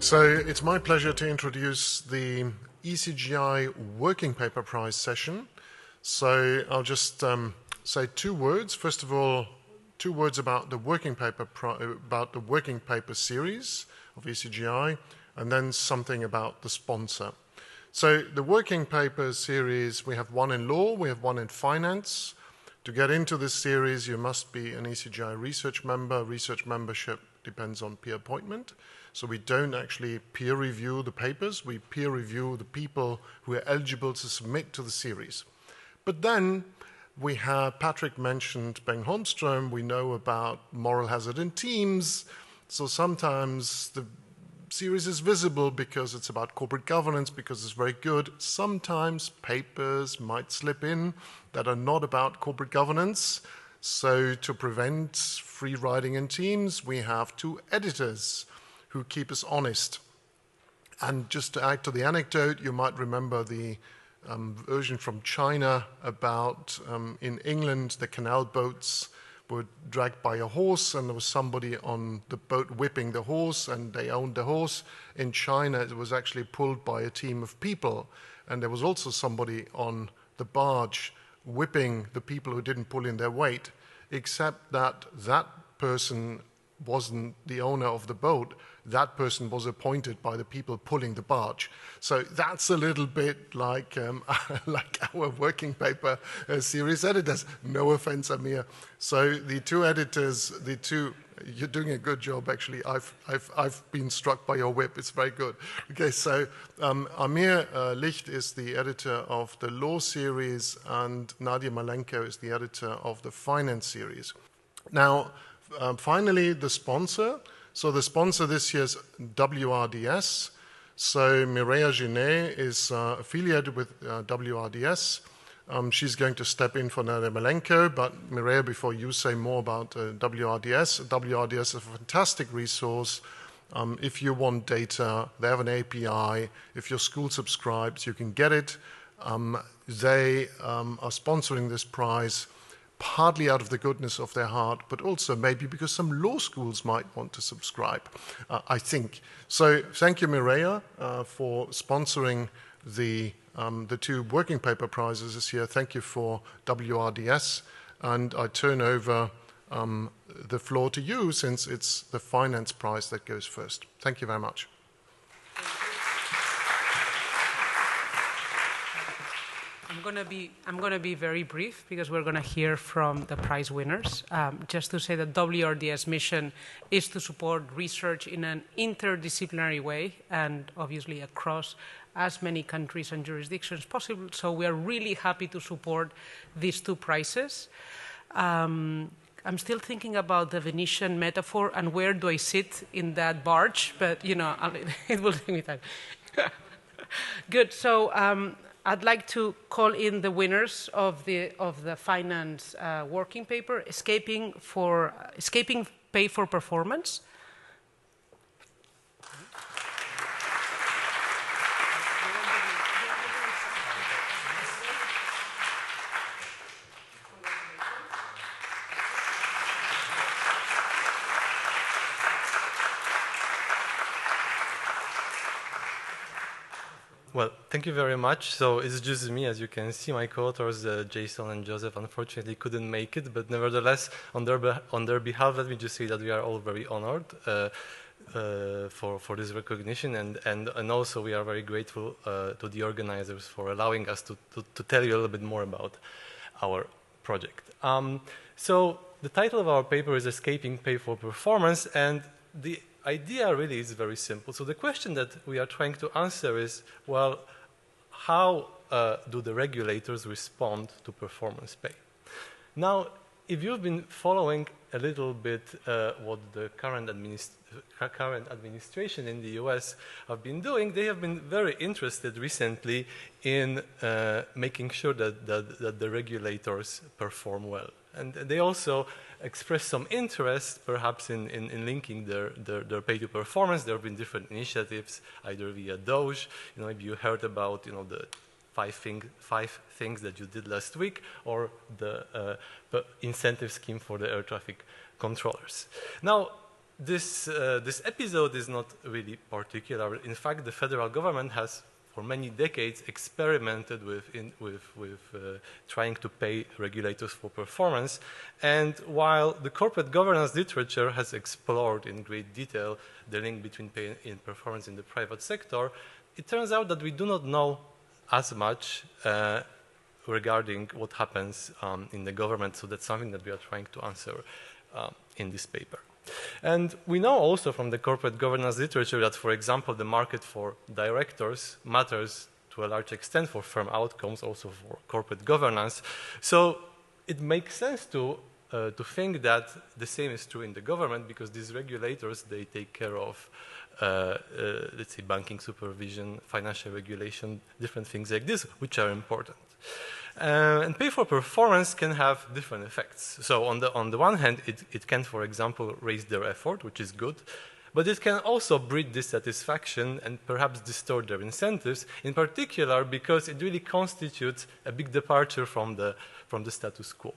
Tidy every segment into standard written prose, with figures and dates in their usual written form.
So it's my pleasure to introduce the ECGI Working Paper Prize session. So I'll just say two words. First of all, two words about the working paper series of ECGI, and then something about the sponsor. So the working paper series, we have one in law, we have one in finance. To get into this series, you must be an ECGI research member. Research membership depends on peer appointment. So we don't actually peer review the papers, we peer review the people who are eligible to submit to the series. But then we have, Patrick mentioned Bengt Holmström, we know about moral hazard in teams, so sometimes the series is visible because it's about corporate governance, because it's very good. Sometimes papers might slip in that are not about corporate governance. So to prevent free riding in teams, we have two editors who keep us honest. And just to add to the anecdote, you might remember the version from China about in England, the canal boats were dragged by a horse and there was somebody on the boat whipping the horse and they owned the horse. In China, it was actually pulled by a team of people. And there was also somebody on the barge whipping the people who didn't pull in their weight, except that that person wasn't the owner of the boat. That person was appointed by the people pulling the barge. So that's a little bit like, like our working paper series editors. No offense, Amir. So the two editors, you're doing a good job, actually. I've been struck by your whip. It's very good. Okay, so Amir Licht is the editor of the law series, and Nadia Malenko is the editor of the finance series. Now, finally, the sponsor. So the sponsor this year is WRDS. So Mireia Genet is affiliated with WRDS. She's going to step in for Nadia Malenko, but Mireia, before you say more about WRDS, WRDS is a fantastic resource. If you want data, they have an API. If your school subscribes, you can get it. They are sponsoring this prize partly out of the goodness of their heart, but also maybe because some law schools might want to subscribe, I think. So thank you, Mireia, for sponsoring the two working paper prizes this year. Thank you for WRDS. And I turn over the floor to you, since it's the finance prize that goes first. Thank you very much. I'm going to be very brief because we're going to hear from the prize winners. Just to say that WRDS mission is to support research in an interdisciplinary way and obviously across as many countries and jurisdictions as possible. So we are really happy to support these two prizes. I'm still thinking about the Venetian metaphor and where do I sit in that barge, but you know, it will take me time. Good. So I'd like to call in the winners of the finance working paper, Escaping Pay for Performance. Well, thank you very much. So it's just me, as you can see. My co-authors, Jason and Joseph, unfortunately couldn't make it, but nevertheless, on their behalf, let me just say that we are all very honored for this recognition, and also we are very grateful to the organizers for allowing us to tell you a little bit more about our project. So the title of our paper is Escaping Pay for Performance, and the idea really is very simple. So the question that we are trying to answer is, well, how do the regulators respond to performance pay? Now, if you've been following a little bit what the current administration in the US have been doing, they have been very interested recently in making sure that the regulators perform well. And they also expressed some interest, perhaps, in linking their pay to performance. There have been different initiatives, either via Doge. You know, maybe you heard about, you know, the five things that you did last week, or the incentive scheme for the air traffic controllers. Now, this episode is not really particular. In fact, the federal government has, for many decades, experimented with trying to pay regulators for performance. And while the corporate governance literature has explored in great detail the link between pay and performance in the private sector, it turns out that we do not know as much regarding what happens in the government. So that's something that we are trying to answer in this paper. And we know also from the corporate governance literature that, for example, the market for directors matters to a large extent for firm outcomes, also for corporate governance. So it makes sense to think that the same is true in the government, because these regulators, they take care of, let's say, banking supervision, financial regulation, different things like this, which are important. And pay for performance can have different effects. So on the one hand, it can, for example, raise their effort, which is good, but it can also breed dissatisfaction and perhaps distort their incentives, in particular because it really constitutes a big departure from the status quo.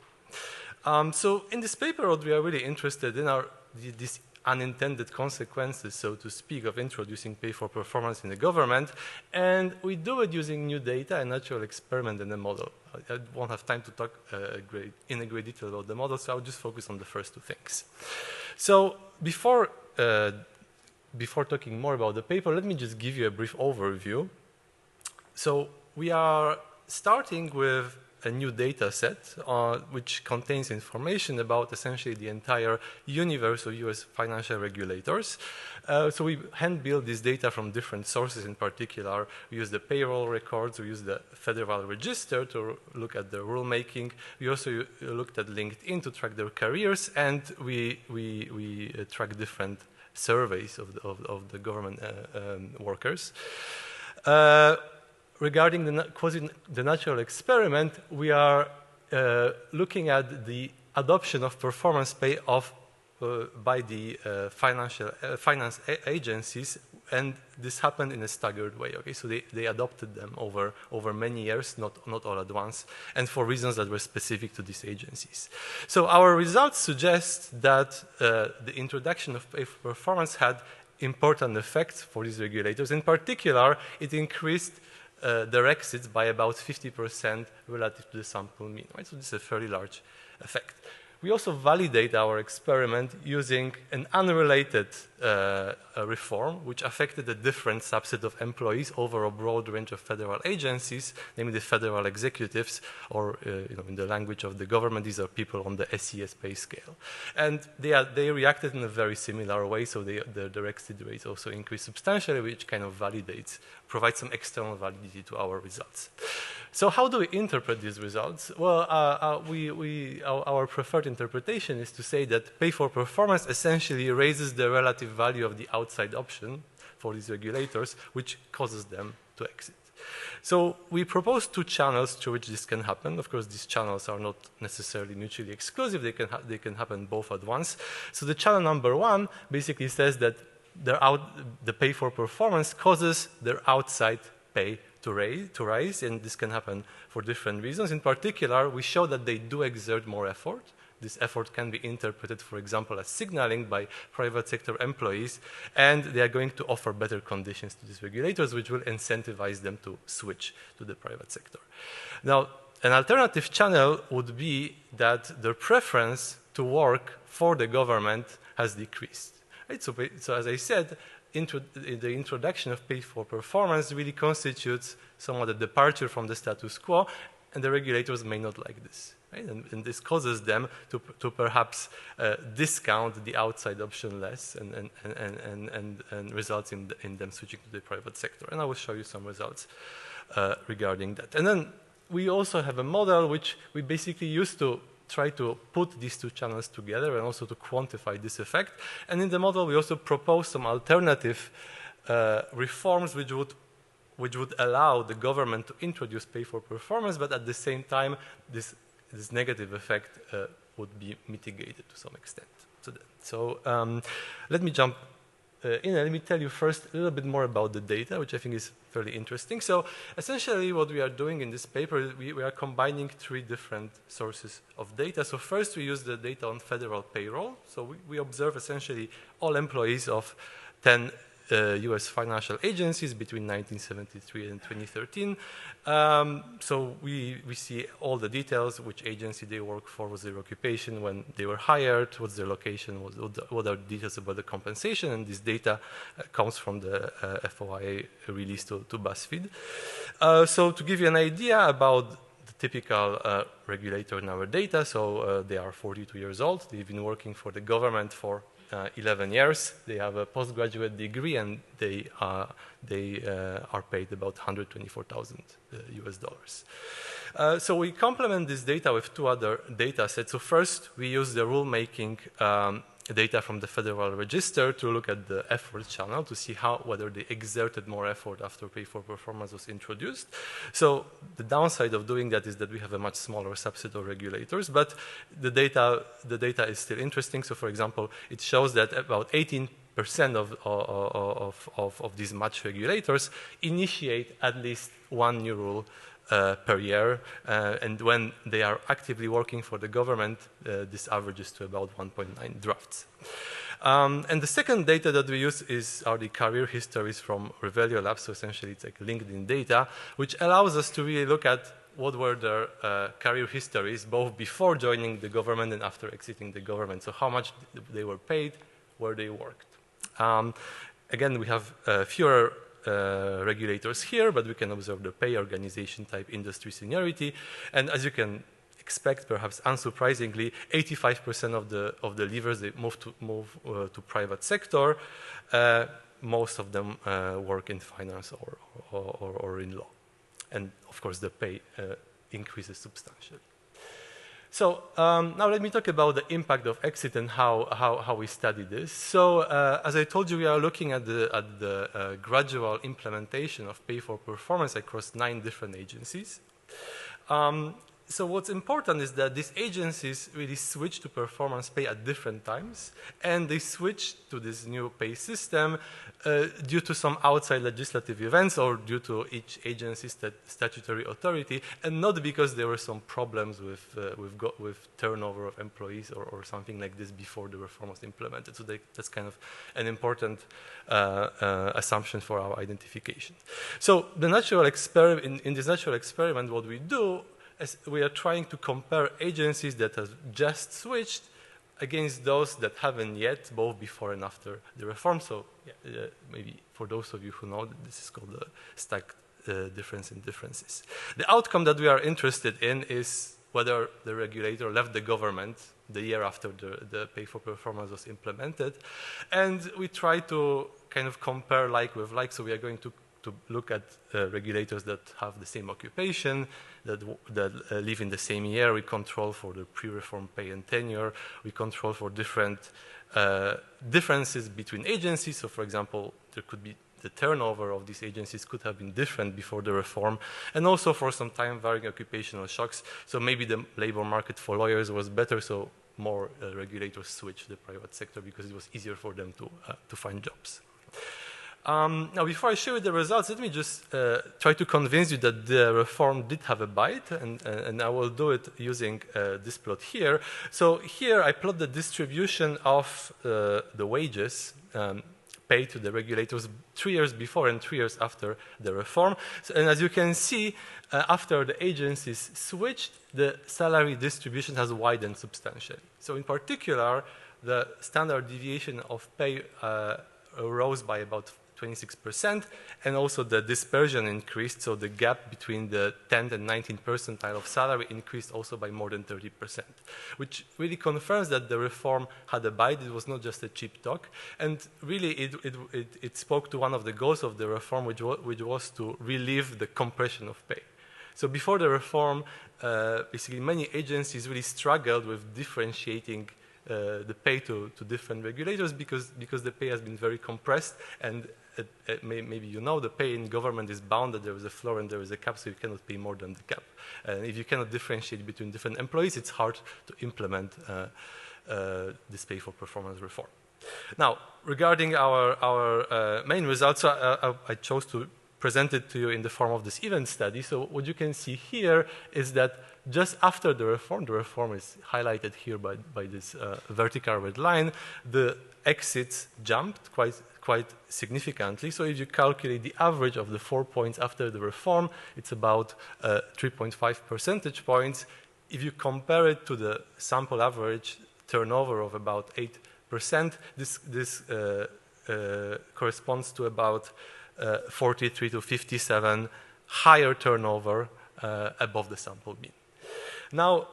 So in this paper, what we are really interested in are these unintended consequences, so to speak, of introducing pay for performance in the government, and we do it using new data, a natural experiment, and a model. I won't have time to talk in a great detail about the model, so I'll just focus on the first two things. So before talking more about the paper, let me just give you a brief overview. So we are starting with a new data set which contains information about essentially the entire universe of US financial regulators. So we hand-build this data from different sources. In particular, we use the payroll records, we use the Federal Register to look at the rulemaking. We also looked at LinkedIn to track their careers, and we track different surveys of the government workers. Regarding the natural experiment, we are looking at the adoption of performance pay by the finance agencies, and this happened in a staggered way. Okay, so they adopted them over many years, not all at once, and for reasons that were specific to these agencies. So our results suggest that the introduction of pay for performance had important effects for these regulators. In particular, it increased their exits by about 50% relative to the sample mean, right? So this is a fairly large effect. We also validate our experiment using an unrelated reform, which affected a different subset of employees over a broad range of federal agencies, namely the federal executives, or in the language of the government, these are people on the SES pay scale. And they reacted in a very similar way, so their exit rates also increased substantially, which kind of provides some external validity to our results. So how do we interpret these results? Well, our preferred interpretation is to say that pay for performance essentially raises the relative value of the outside option for these regulators, which causes them to exit. So we propose two channels through which this can happen. Of course, these channels are not necessarily mutually exclusive. They can happen both at once. So the channel number one basically says that the pay for performance causes their outside pay to rise, and this can happen for different reasons. In particular, we show that they do exert more effort. This effort can be interpreted, for example, as signaling by private sector employees, and they are going to offer better conditions to these regulators, which will incentivize them to switch to the private sector. Now, an alternative channel would be that their preference to work for the government has decreased. Right? So as I said, the introduction of pay for performance really constitutes somewhat a departure from the status quo, and the regulators may not like this. Right? And this causes them to perhaps discount the outside option less, and results in them switching to the private sector. And I will show you some results regarding that. And then we also have a model which we basically use to try to put these two channels together and also to quantify this effect. And in the model, we also propose some alternative reforms which would allow the government to introduce pay for performance, but at the same time, this negative effect would be mitigated to some extent. So let me jump in, let me tell you first a little bit more about the data, which I think is fairly interesting. So essentially what we are doing in this paper, we are combining 3 different sources of data. So first we use the data on federal payroll. So we observe essentially all employees of 10 US financial agencies between 1973 and 2013. So we see all the details, which agency they work for, what's their occupation, when they were hired, what's their location, what are details about the compensation, and this data comes from the FOIA release to BuzzFeed. So to give you an idea about the typical regulator in our data, so they are 42 years old, they've been working for the government for 11 years. They have a postgraduate degree, and they are paid about $124,000 US dollars. So we complement this data with 2 other data sets. So first, we use the rulemaking data from the Federal Register to look at the effort channel to see whether they exerted more effort after pay for performance was introduced. So the downside of doing that is that we have a much smaller subset of regulators, but the data is still interesting. So for example, it shows that about 18% of these match regulators initiate at least 1 new rule per year, and when they are actively working for the government, this averages to about 1.9 drafts. And the second data that we use are the career histories from Revelio Labs, so essentially it's like LinkedIn data, which allows us to really look at what were their career histories, both before joining the government and after exiting the government. So how much they were paid, where they worked. Again, we have fewer regulators here, but we can observe the pay, organization type, industry seniority, and as you can expect, perhaps unsurprisingly, 85% of the leavers they move to private sector. Most of them work in finance or in law, and of course the pay increases substantially. So now let me talk about the impact of exit and how we study this. So as I told you, we are looking at the gradual implementation of pay for performance across 9 different agencies. So what's important is that these agencies really switch to performance pay at different times, and they switch to this new pay system due to some outside legislative events or due to each agency's statutory authority, and not because there were some problems with turnover of employees or something like this before the reform was implemented. So that's kind of an important assumption for our identification. So the natural in this natural experiment, what we do is we are trying to compare agencies that have just switched against those that haven't yet, both before and after the reform. So maybe for those of you who know, this is called the stacked difference in differences. The outcome that we are interested in is whether the regulator left the government the year after the pay for performance was implemented. And we try to kind of compare like with like. So we are going to look at regulators that have the same occupation, that live in the same year. We control for the pre-reform pay and tenure. We control for different differences between agencies. So for example, there could be the turnover of these agencies could have been different before the reform, and also for some time varying occupational shocks. So maybe the labor market for lawyers was better, so more regulators switched to the private sector because it was easier for them to find jobs. Now, before I show you the results, let me just try to convince you that the reform did have a bite, and I will do it using this plot here. So here I plot the distribution of the wages paid to the regulators 3 years before and 3 years after the reform. So, and as you can see, after the agencies switched, the salary distribution has widened substantially. So in particular, the standard deviation of pay rose by about 26%, and also the dispersion increased, so the gap between the 10th and 19th percentile of salary increased also by more than 30%, which really confirms that the reform had a bite. It was not just a cheap talk, and really it spoke to one of the goals of the reform, which was to relieve the compression of pay. So before the reform, basically many agencies really struggled with differentiating the pay to different regulators because the pay has been very compressed, and maybe you know the pay in government is bounded. There is a floor and there is a cap, so you cannot pay more than the cap. And if you cannot differentiate between different employees, it's hard to implement this pay for performance reform. Now, regarding our main results, so I chose to present it to you in the form of this event study. So what you can see here is that just after the reform is highlighted here by this vertical red line, the exits jumped quite significantly. So if you calculate the average of the 4 points after the reform, it's about 3.5 percentage points. If you compare it to the sample average turnover of about 8%, this corresponds to about 43 to 57 higher turnover above the sample mean. Now,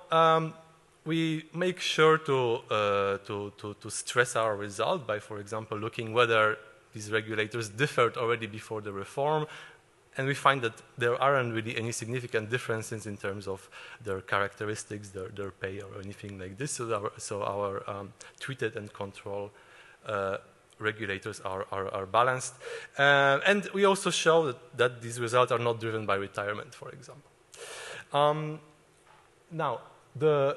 we make sure to stress our result by, for example, looking whether these regulators differed already before the reform, and we find that there aren't really any significant differences in terms of their characteristics, their pay, or anything like this. So our treated and control regulators are balanced. And we also show that these results are not driven by retirement, for example. Now, the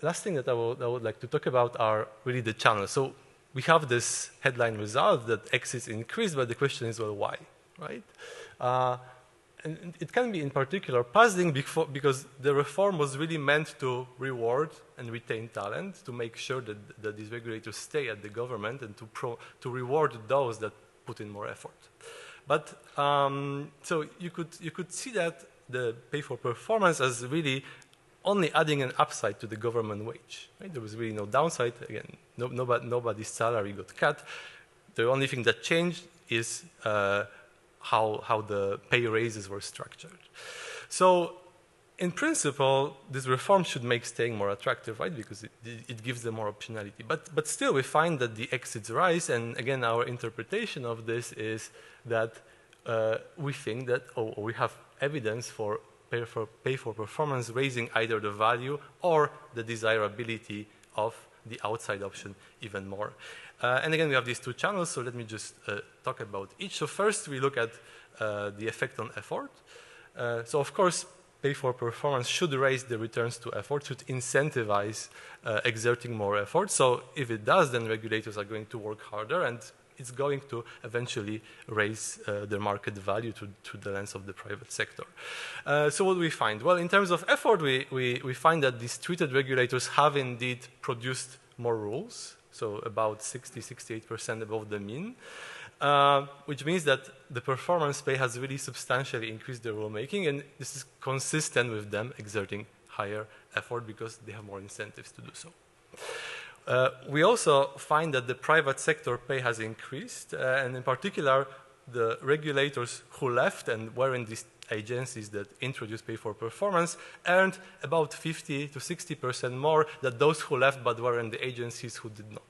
last thing that I would like to talk about are really the channels. So we have this headline result that exits increase, but the question is, well, why, right? And it can be in particular puzzling because the reform was really meant to reward and retain talent, to make sure that these regulators stay at the government, and to reward those that put in more effort. But so you could see that the pay for performance as really only adding an upside to the government wage. Right? There was really no downside. Again, nobody's salary got cut. The only thing that changed is how the pay raises were structured. So in principle, this reform should make staying more attractive, right? Because it gives them more optionality. But still, we find that the exits rise. And again, our interpretation of this is that we think that, we have evidence for pay for performance raising either the value or the desirability of the outside option even more. And again, we have these two channels, so let me just talk about each. So first, we look at the effect on effort. So of course, pay for performance should raise the returns to effort, should incentivize exerting more effort. So if it does, then regulators are going to work harder, and it's going to eventually raise the market value to the lens of the private sector. So what do we find? Well, in terms of effort, we find that these treated regulators have indeed produced more rules, so about 68% above the mean, which means that the performance pay has really substantially increased the rulemaking, and this is consistent with them exerting higher effort because they have more incentives to do so. We also find that the private sector pay has increased, and in particular, the regulators who left and were in these agencies that introduced pay for performance earned about 50 to 60% more than those who left but were in the agencies who did not.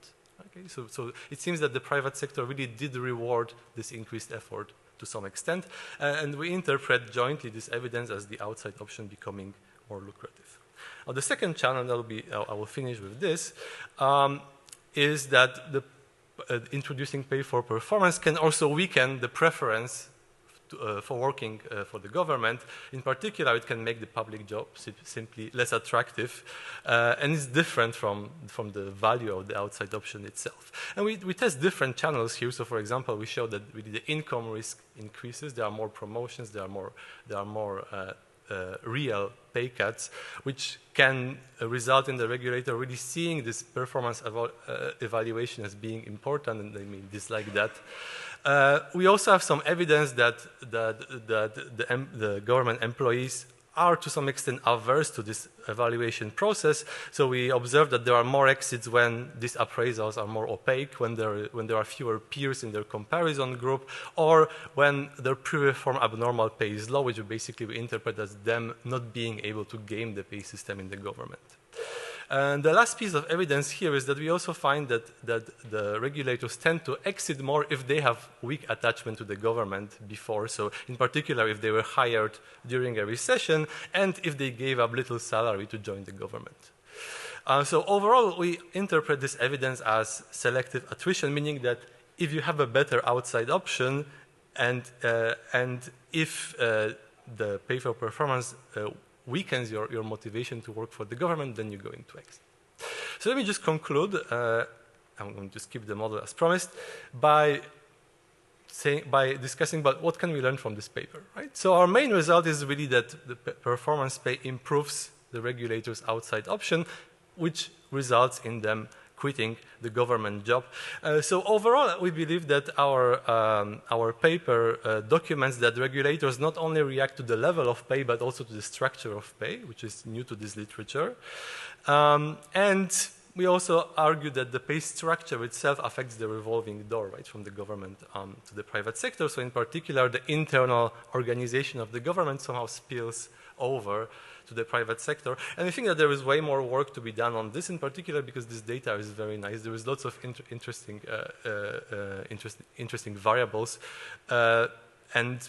Okay, so it seems that the private sector really did reward this increased effort to some extent, and we interpret jointly this evidence as the outside option becoming more lucrative. Now, the second channel, I will finish with this, is that introducing pay for performance can also weaken the preference for working for the government. In particular, it can make the public job simply less attractive, and it's different from the value of the outside option itself. And we test different channels here. So, for example, we show that really the income risk increases. There are more promotions. There are more real pay cuts, which can result in the regulator really seeing this performance evaluation as being important, and they may dislike that. We also have some evidence that the government employees are to some extent averse to this evaluation process. So we observe that there are more exits when these appraisals are more opaque, when there are fewer peers in their comparison group, or when their pre-reform abnormal pay is low, which basically we interpret as them not being able to game the pay system in the government. And the last piece of evidence here is that we also find that the regulators tend to exit more if they have weak attachment to the government before. So in particular, if they were hired during a recession and if they gave up little salary to join the government. So overall, we interpret this evidence as selective attrition, meaning that if you have a better outside option and if the pay for performance weakens your motivation to work for the government, then you go into exit. So let me just conclude. I'm going to skip the model as promised, by discussing about what can we learn from this paper, right? So our main result is really that the performance pay improves the regulator's outside option, which results in them quitting the government job. So overall, we believe that our paper documents that regulators not only react to the level of pay, but also to the structure of pay, which is new to this literature. And we also argue that the pay structure itself affects the revolving door, right, from the government to the private sector. So in particular, the internal organization of the government somehow spills over to the private sector. And I think that there is way more work to be done on this in particular because this data is very nice. There is lots of interesting variables. And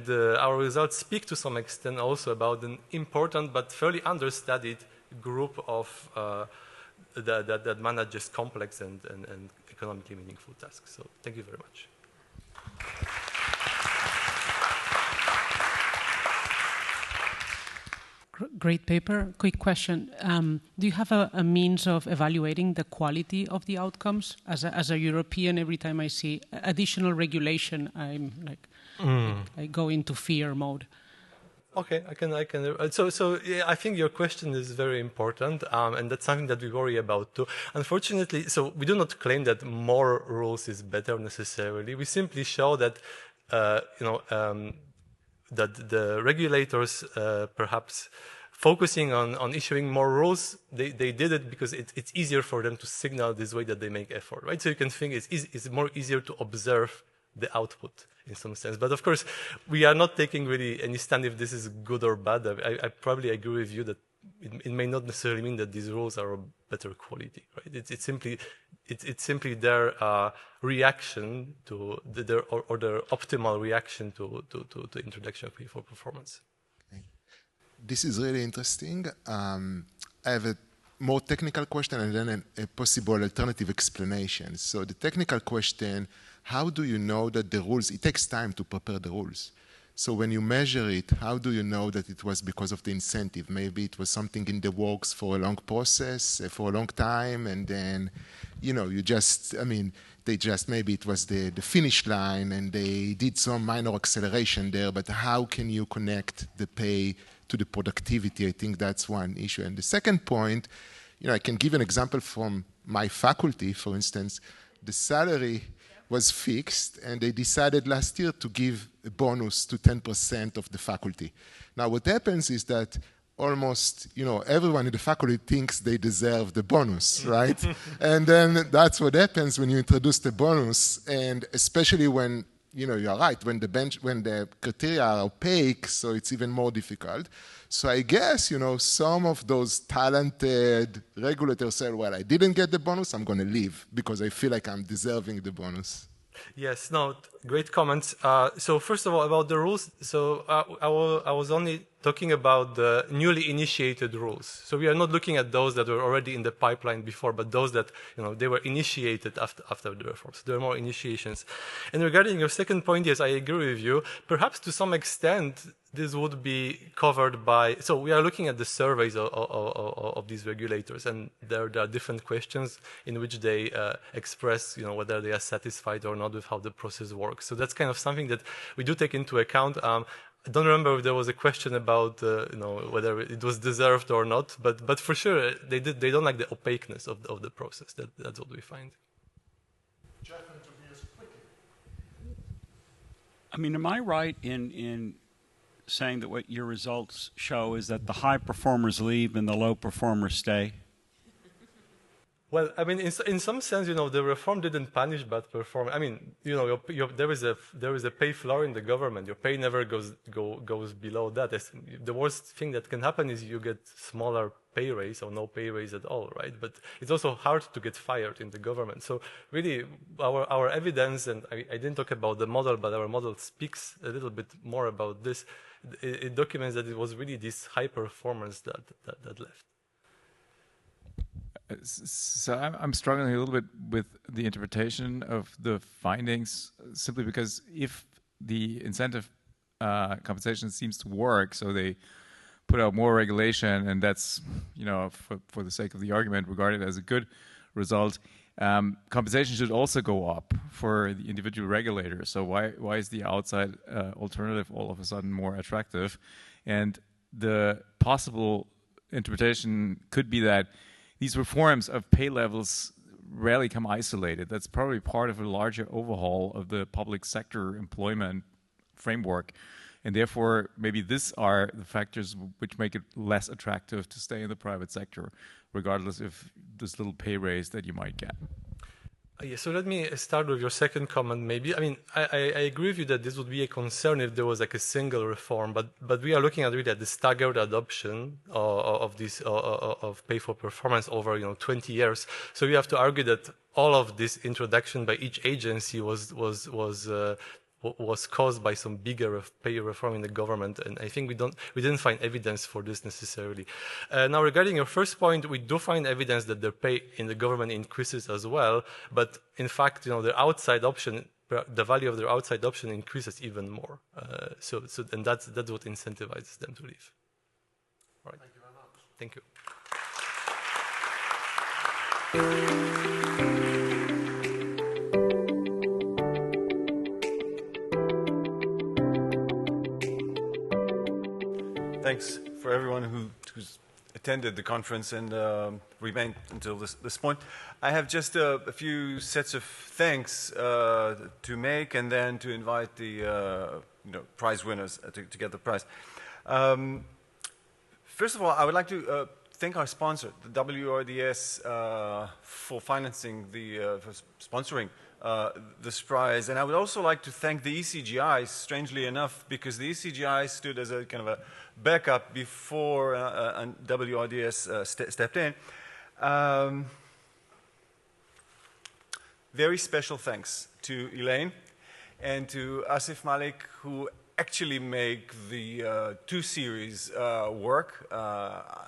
our results speak to some extent also about an important but fairly understudied group of that manages complex and economically meaningful tasks. So thank you very much. Great paper. Quick question. Do you have a means of evaluating the quality of the outcomes? As a European, every time I see additional regulation, I'm like, I go into fear mode. Okay, I can. So yeah, I think your question is very important, and that's something that we worry about too. Unfortunately, so we do not claim that more rules is better necessarily. We simply show that, that the regulators perhaps focusing on issuing more rules, they did it because it's easier for them to signal this way that they make effort, right? So you can think it's more easier to observe the output in some sense. But of course, we are not taking really any stand if this is good or bad. I probably agree with you that it may not necessarily mean that these rules are of better quality, right? It's simply their reaction to their optimal reaction to the introduction of pay for performance. Okay. This is really interesting. I have a more technical question and then a possible alternative explanation. So the technical question, how do you know that the rules, it takes time to prepare the rules. So when you measure it, how do you know that it was because of the incentive? Maybe it was something in the works for a long process, for a long time, and then, maybe it was the finish line and they did some minor acceleration there, but how can you connect the pay to the productivity? I think that's one issue. And the second point, I can give an example from my faculty, for instance. The salary was fixed, and they decided last year to give a bonus to 10% of the faculty. Now, what happens is that almost, everyone in the faculty thinks they deserve the bonus, right? And then that's what happens when you introduce the bonus, and especially when, you're right, when the criteria are opaque, so it's even more difficult. So I guess, some of those talented regulators said, well, I didn't get the bonus, I'm going to leave because I feel like I'm deserving the bonus. Yes, no, great comments. So first of all, about the rules, so I was only talking about the newly initiated rules. So we are not looking at those that were already in the pipeline before, but those that, they were initiated after the reforms. There are more initiations. And regarding your second point, yes, I agree with you. Perhaps to some extent, this would be covered by, so we are looking at the surveys of these regulators, and there are different questions in which they express, whether they are satisfied or not with how the process works. So that's kind of something that we do take into account. I don't remember if there was a question about, whether it was deserved or not, but for sure they don't like the opaqueness of the process. That's what we find. Jeff and Tobias, quickly. I mean, am I right in saying that what your results show is that the high performers leave and the low performers stay? Well, I mean, in some sense, the reform didn't punish bad performance. I mean, there is a pay floor in the government. Your pay never goes below that. The worst thing that can happen is you get smaller pay raise or no pay raise at all, right? But it's also hard to get fired in the government. So really, our evidence, and I didn't talk about the model, but our model speaks a little bit more about this. It documents that it was really this high performance that left. So I'm struggling a little bit with the interpretation of the findings, simply because if the incentive compensation seems to work, so they put out more regulation, and that's, for the sake of the argument, regarded as a good result, compensation should also go up for the individual regulator. So why is the outside alternative all of a sudden more attractive? And the possible interpretation could be that these reforms of pay levels rarely come isolated. That's probably part of a larger overhaul of the public sector employment framework. And therefore, maybe these are the factors which make it less attractive to stay in the private sector, regardless of this little pay raise that you might get. Yeah, so let me start with your second comment, maybe. I mean, I agree with you that this would be a concern if there was like a single reform, but we are looking at really at the staggered adoption of this of pay for performance over 20 years. So we have to argue that all of this introduction by each agency was caused by some bigger pay reform in the government, and I think we didn't find evidence for this necessarily. Now, regarding your first point, we do find evidence that their pay in the government increases as well, but in fact, their outside option, the value of their outside option increases even more. And that's what incentivizes them to leave. All right. Thank you very much. Thank you. Thanks for everyone who's attended the conference and remained until this point. I have just a few sets of thanks to make, and then to invite the prize winners to get the prize. First of all, I would like to thank our sponsor, the WRDS, for financing for sponsoring this prize. And I would also like to thank the ECGI, strangely enough, because the ECGI stood as a kind of a backup before WRDS stepped in. Very special thanks to Elaine and to Asif Malik, who actually make the two series work.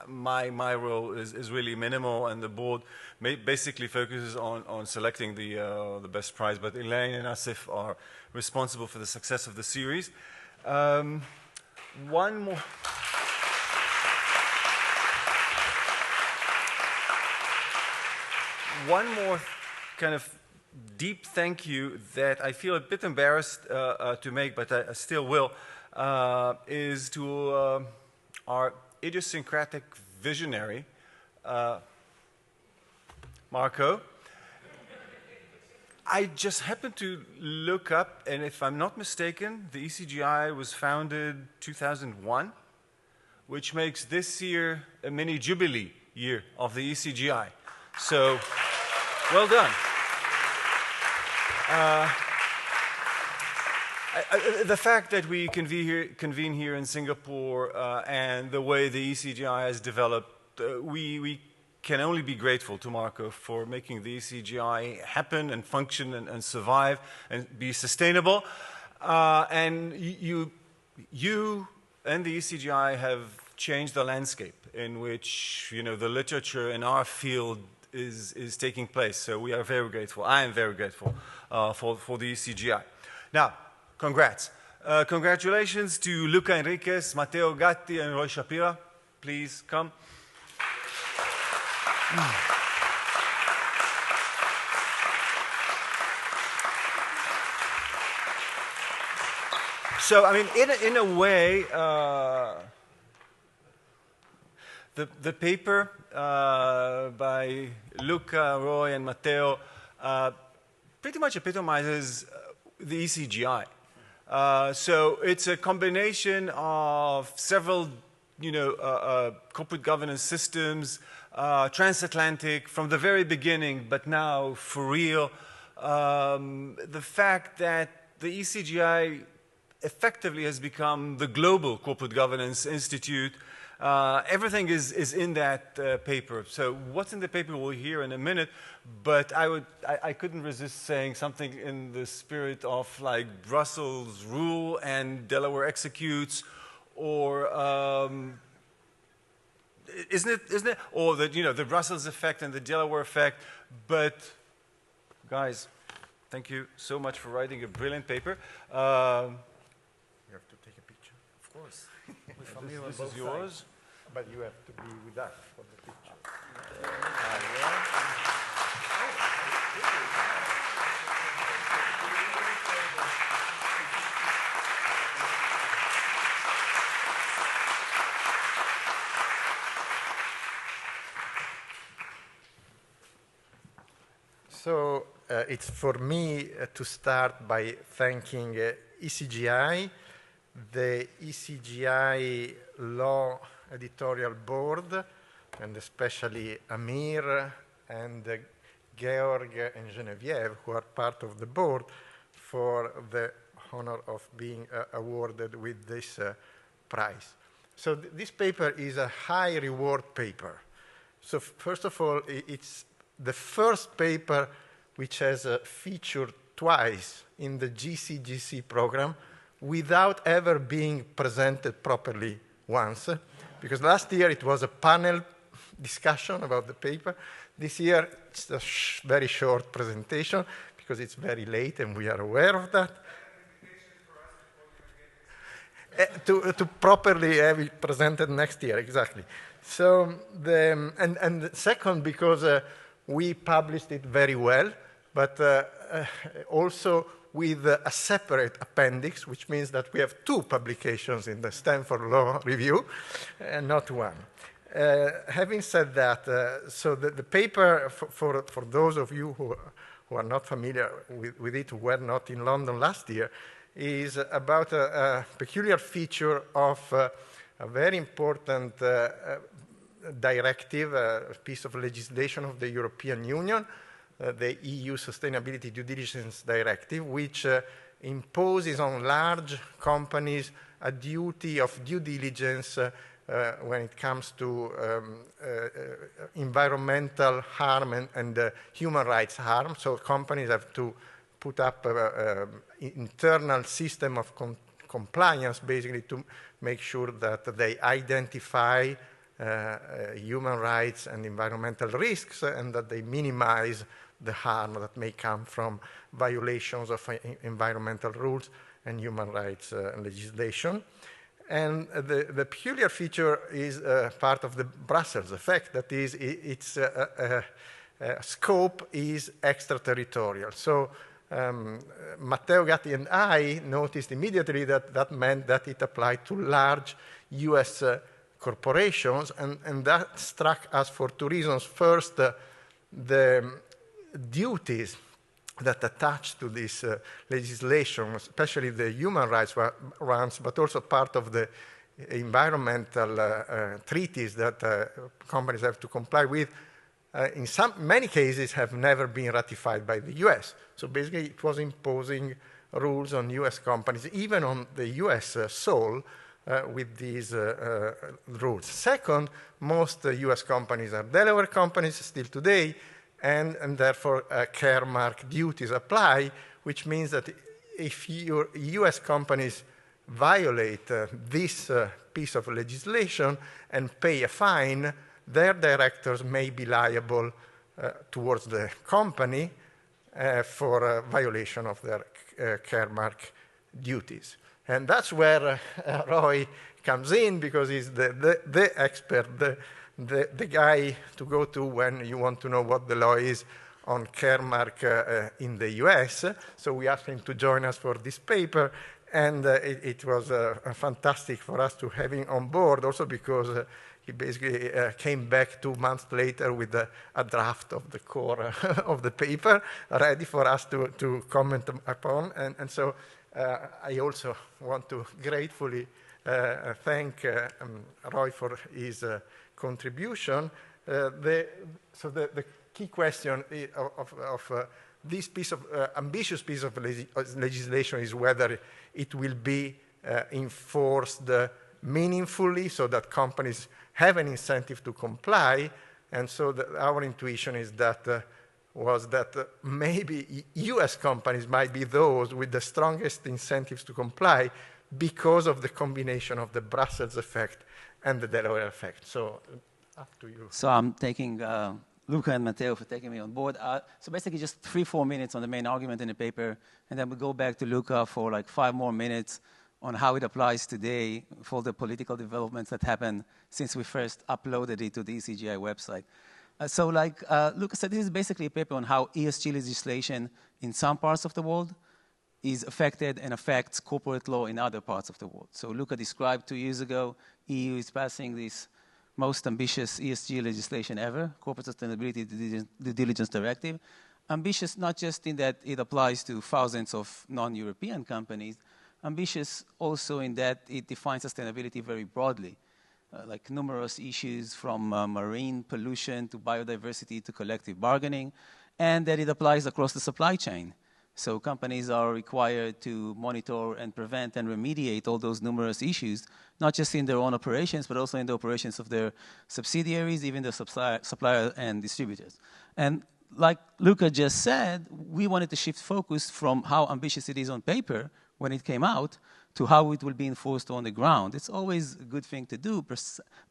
My role is really minimal, and the board basically focuses on selecting the best prize. But Elaine and Asif are responsible for the success of the series. One more kind of deep thank you that I feel a bit embarrassed to make, but I still will, is to our idiosyncratic visionary, Marco. I just happened to look up, and if I'm not mistaken, the ECGI was founded 2001, which makes this year a mini jubilee year of the ECGI. So, well done. The fact that we convene here in Singapore and the way the ECGI has developed, we can only be grateful to Marco for making the ECGI happen and function and survive and be sustainable. And you and the ECGI have changed the landscape in which the literature in our field is taking place. So we are very grateful. I am very grateful for the ECGI. Now, congrats. Congratulations to Luca Enriques, Matteo Gatti, and Roy Shapira. Please come. So, I mean, in a way, the paper by Luca, Roy, and Matteo pretty much epitomizes the ECGI. So it's a combination of several, corporate governance systems, transatlantic from the very beginning, but now for real. The fact that the ECGI effectively has become the global corporate governance institute. Everything is in that paper. So what's in the paper we'll hear in a minute, but I couldn't resist saying something in the spirit of like Brussels rule and Delaware executes, or isn't it? Or the Brussels effect and the Delaware effect. But guys, thank you so much for writing a brilliant paper. You have to take a picture, of course. This is yours. But you have to be with us for the picture. So it's for me to start by thanking ECGI, the ECGI Law Editorial Board, and especially Amir and Georg and Genevieve, who are part of the board, for the honor of being awarded with this prize. So this paper is a high reward paper. So first of all, it's the first paper which has featured twice in the GCGC program without ever being presented properly once. Because last year it was a panel discussion about the paper. This year it's a very short presentation because it's very late and we are aware of that. To properly have it presented next year, exactly. So and second, because we published it very well, but also with a separate appendix, which means that we have 2 publications in the Stanford Law Review, and not one. Having said that, so the paper, for those of you who are not familiar with it, who were not in London last year, is about a peculiar feature of a very important directive, a piece of legislation of the European Union, the EU Sustainability Due Diligence Directive, which imposes on large companies a duty of due diligence when it comes to environmental harm and human rights harm. So companies have to put up an internal system of compliance, basically to make sure that they identify human rights and environmental risks and that they minimize the harm that may come from violations of environmental rules and human rights legislation. And the peculiar feature is part of the Brussels effect, that is, its scope is extraterritorial. So Matteo Gatti and I noticed immediately that that meant that it applied to large US corporations, and that struck us for 2 reasons. First, the duties that attach to this legislation, especially the human rights ones, but also part of the environmental treaties that companies have to comply with, in many cases have never been ratified by the US. So basically it was imposing rules on US companies, even on the US soul, with these rules. Second, most US companies are Delaware companies still today, and therefore care mark duties apply, which means that if your US companies violate this piece of legislation and pay a fine, their directors may be liable towards the company for violation of their care mark duties. And that's where Roy comes in, because he's the expert, the guy to go to when you want to know what the law is on care mark in the US. So we asked him to join us for this paper, and it was fantastic for us to have him on board, also because he basically came back 2 months later with a draft of the core of the paper, ready for us to comment upon. And so I also want to gratefully thank Roy for his contribution. So the key question of this piece of ambitious piece of legislation is whether it will be enforced meaningfully, so that companies have an incentive to comply. And so our intuition is that was that maybe US companies might be those with the strongest incentives to comply, because of the combination of the Brussels effect and the Delaware effect. So up to you. So I'm thanking Luca and Matteo for taking me on board. So basically just 3-4 minutes on the main argument in the paper, and then we go back to Luca for like 5 more minutes on how it applies today for the political developments that happened since we first uploaded it to the ECGI website. Luca said, this is basically a paper on how ESG legislation in some parts of the world is affected and affects corporate law in other parts of the world. So Luca described 2 years ago, EU is passing this most ambitious ESG legislation ever, Corporate Sustainability Due Diligence Directive. Ambitious not just in that it applies to thousands of non-European companies, ambitious also in that it defines sustainability very broadly, like numerous issues from marine pollution to biodiversity to collective bargaining, and that it applies across the supply chain. So companies are required to monitor and prevent and remediate all those numerous issues, not just in their own operations, but also in the operations of their subsidiaries, even the supplier and distributors. And like Luca just said, we wanted to shift focus from how ambitious it is on paper when it came out to how it will be enforced on the ground. It's always a good thing to do,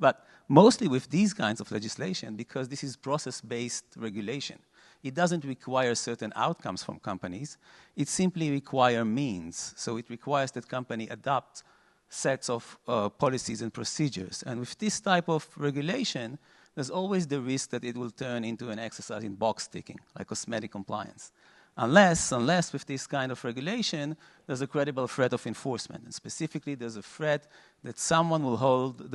but mostly with these kinds of legislation, because this is process-based regulation. It doesn't require certain outcomes from companies. It simply requires means. So it requires that company adopt sets of policies and procedures. And with this type of regulation, there's always the risk that it will turn into an exercise in box ticking, like cosmetic compliance. Unless with this kind of regulation, there's a credible threat of enforcement. And specifically, there's a threat that someone will hold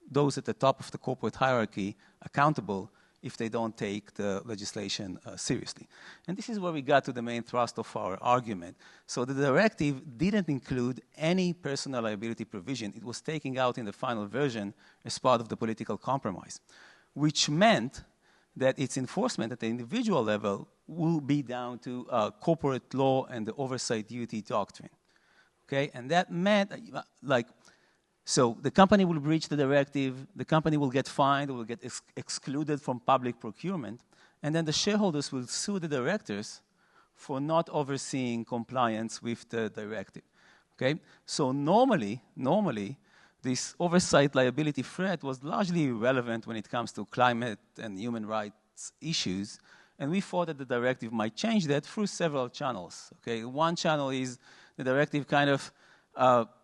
those at the top of the corporate hierarchy accountable if they don't take the legislation seriously. And this is where we got to the main thrust of our argument. So the directive didn't include any personal liability provision. It was taken out in the final version as part of the political compromise, which meant that its enforcement at the individual level will be down to corporate law and the oversight duty doctrine. Okay, and that meant, so the company will breach the directive, the company will get fined, will get excluded from public procurement, and then the shareholders will sue the directors for not overseeing compliance with the directive. Okay, so normally, this oversight liability threat was largely irrelevant when it comes to climate and human rights issues, and we thought that the directive might change that through several channels. Okay, one channel is the directive kind of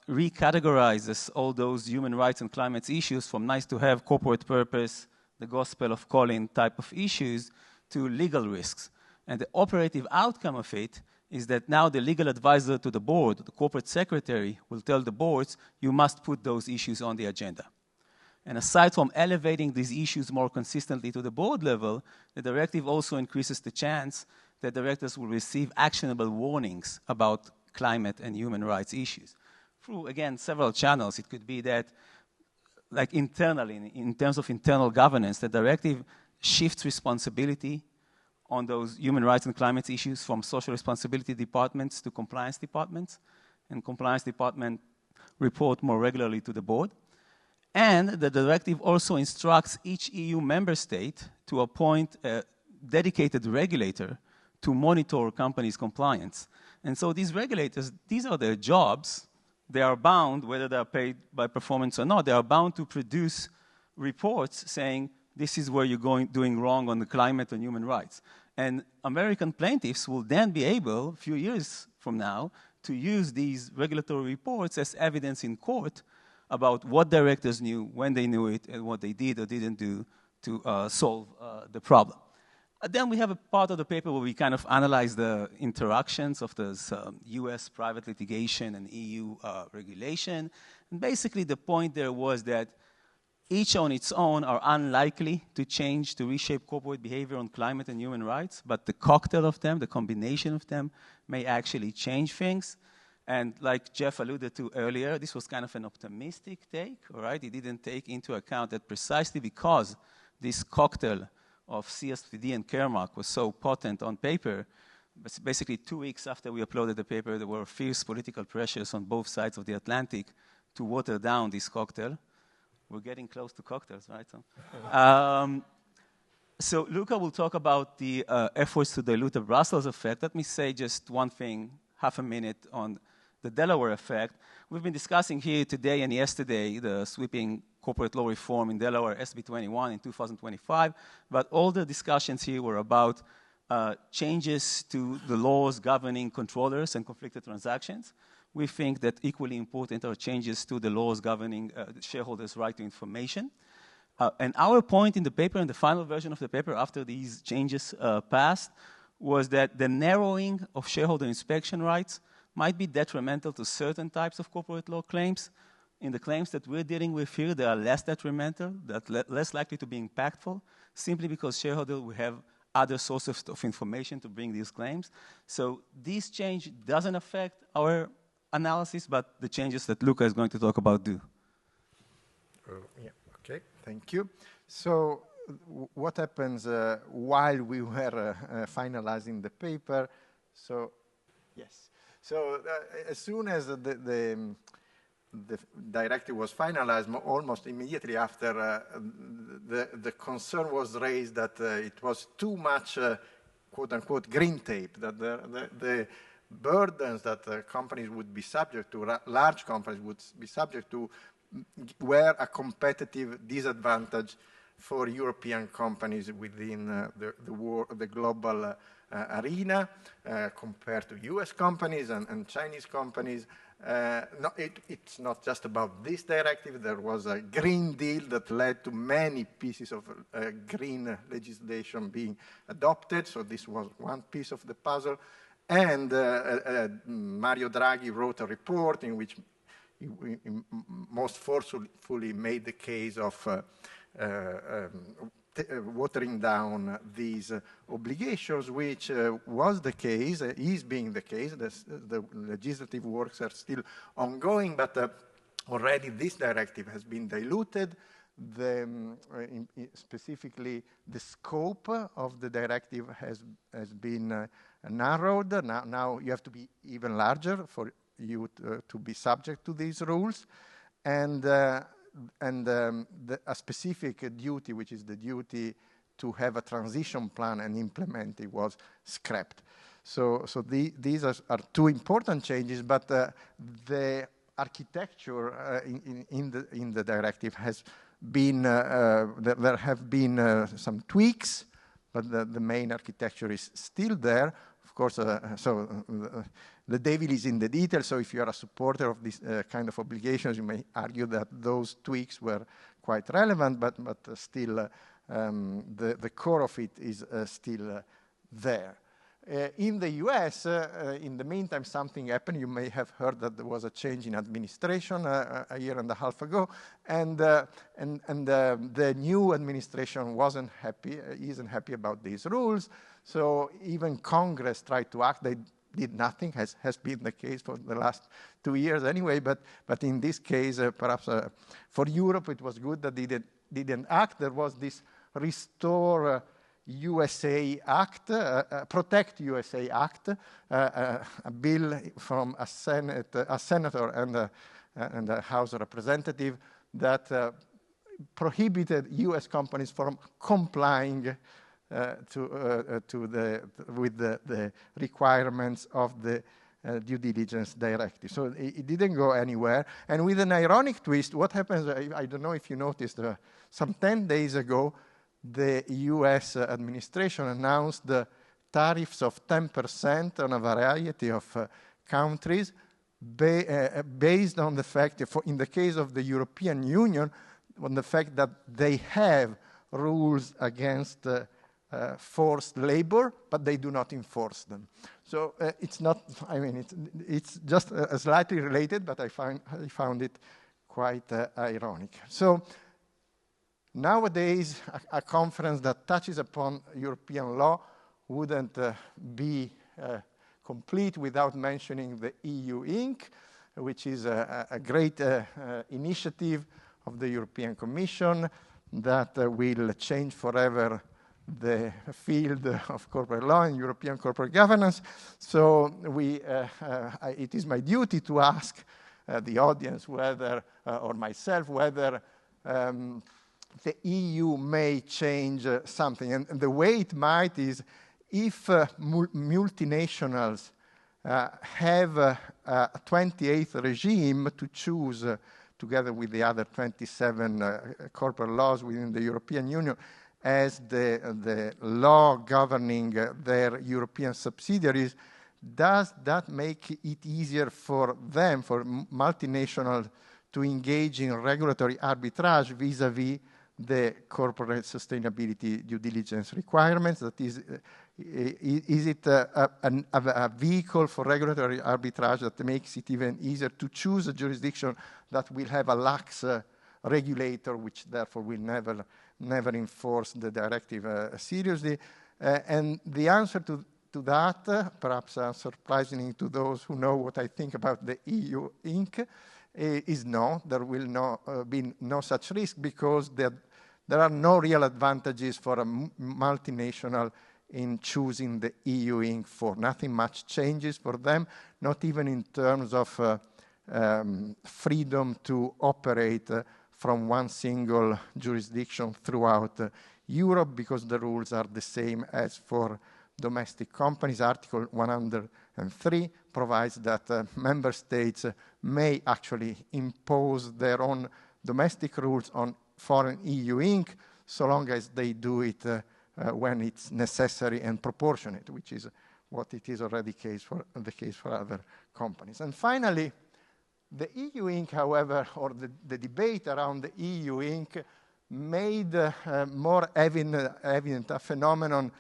recategorizes all those human rights and climate issues from nice-to-have corporate purpose, the gospel of calling type of issues, to legal risks. And the operative outcome of it is that now the legal advisor to the board, the corporate secretary, will tell the boards, you must put those issues on the agenda. And aside from elevating these issues more consistently to the board level, the directive also increases the chance that directors will receive actionable warnings about climate and human rights issues. Through, again, several channels. It could be that, like internally, in terms of internal governance, the directive shifts responsibility on those human rights and climate issues from social responsibility departments to compliance departments, and compliance department report more regularly to the board. And the directive also instructs each EU member state to appoint a dedicated regulator to monitor companies' compliance. And so these regulators, these are their jobs. They are bound, whether they are paid by performance or not, they are bound to produce reports saying, this is where you're doing wrong on the climate and human rights. And American plaintiffs will then be able, a few years from now, to use these regulatory reports as evidence in court about what directors knew, when they knew it, and what they did or didn't do to solve the problem. Then we have a part of the paper where we kind of analyze the interactions of this US private litigation and EU regulation. And basically the point there was that each on its own are unlikely to change, to reshape corporate behavior on climate and human rights, but the cocktail of them, the combination of them, may actually change things. And like Jeff alluded to earlier, this was kind of an optimistic take, all right? It didn't take into account that precisely because this cocktail of CSPD and Caremark was so potent on paper, basically 2 weeks after we uploaded the paper, there were fierce political pressures on both sides of the Atlantic to water down this cocktail. We're getting close to cocktails, right? So Luca will talk about the efforts to dilute the Brussels effect. Let me say just one thing, half a minute, on the Delaware effect. We've been discussing here today and yesterday the sweeping corporate law reform in Delaware, SB 21 in 2025, but all the discussions here were about changes to the laws governing controllers and conflicted transactions. We think that equally important are changes to the laws governing shareholders' right to information. And our point in the paper, in the final version of the paper, after these changes passed, was that the narrowing of shareholder inspection rights might be detrimental to certain types of corporate law claims. In the claims that we're dealing with here, they are less detrimental, less likely to be impactful, simply because shareholders will have other sources of information to bring these claims. So this change doesn't affect our analysis, but the changes that Luca is going to talk about do. Yeah, okay, thank you. So what happens while we were finalizing the paper? So, yes. So as soon as the directive was finalized, almost immediately after, the concern was raised that it was too much, quote-unquote, green tape, that the burdens that companies would be subject to, large companies would be subject to, were a competitive disadvantage for European companies within the global arena compared to US companies and Chinese companies. No, it's not just about this directive. There was a Green Deal that led to many pieces of green legislation being adopted, so this was one piece of the puzzle. And Mario Draghi wrote a report in which he most forcefully made the case of watering down these obligations, which was the case, is being the case. The legislative works are still ongoing, but already this directive has been diluted. Specifically, the scope of the directive has been narrowed. Now you have to be even larger for you to be subject to these rules. And a specific duty, which is the duty to have a transition plan and implement it, was scrapped. So these are two important changes, but the architecture in the directive has been, there have been some tweaks, but the main architecture is still there. Of course, the devil is in the detail, so if you are a supporter of this kind of obligations, you may argue that those tweaks were quite relevant, but still the core of it is still there. In the US, in the meantime, something happened. You may have heard that there was a change in administration a year and a half ago, and the new administration isn't happy about these rules. So even Congress tried to act. They did nothing, has been the case for the last 2 years anyway. But in this case, perhaps for Europe, it was good that they didn't act. There was this Restore USA Act, Protect USA Act, a bill from a senator and a House representative that prohibited US companies from complying with the requirements of the due diligence directive. So it didn't go anywhere. And with an ironic twist, what happens, I don't know if you noticed, some 10 days ago, the US administration announced the tariffs of 10% on a variety of countries based on the fact, in the case of the European Union, on the fact that they have rules against forced labor, but they do not enforce them. So it's not, I mean, it's just slightly related, but I found it quite ironic. So nowadays, a conference that touches upon European law wouldn't be complete without mentioning the EU Inc., which is a great initiative of the European Commission that will change forever the field of corporate law and European corporate governance. So it is my duty to ask the audience whether, or myself, whether the EU may change something. And the way it might is if multinationals have a 28th regime to choose together with the other 27 corporate laws within the European Union as the law governing their European subsidiaries, does that make it easier for them, for multinationals, to engage in regulatory arbitrage vis-à-vis the corporate sustainability due diligence requirements? That is it a vehicle for regulatory arbitrage that makes it even easier to choose a jurisdiction that will have a lax regulator, which therefore will never enforce the directive seriously? And the answer to that, perhaps surprisingly to those who know what I think about the EU Inc., is no. There will be no such risk, because there are no real advantages for a multinational in choosing the EU Inc. for. Nothing much changes for them, not even in terms of freedom to operate from one single jurisdiction throughout Europe, because the rules are the same as for domestic companies. Article 103 provides that member states may actually impose their own domestic rules on foreign EU Inc., so long as they do it when it's necessary and proportionate, which is what it is already the case for other companies. And finally, the EU Inc., however, or the debate around the EU Inc. made more evident a phenomenon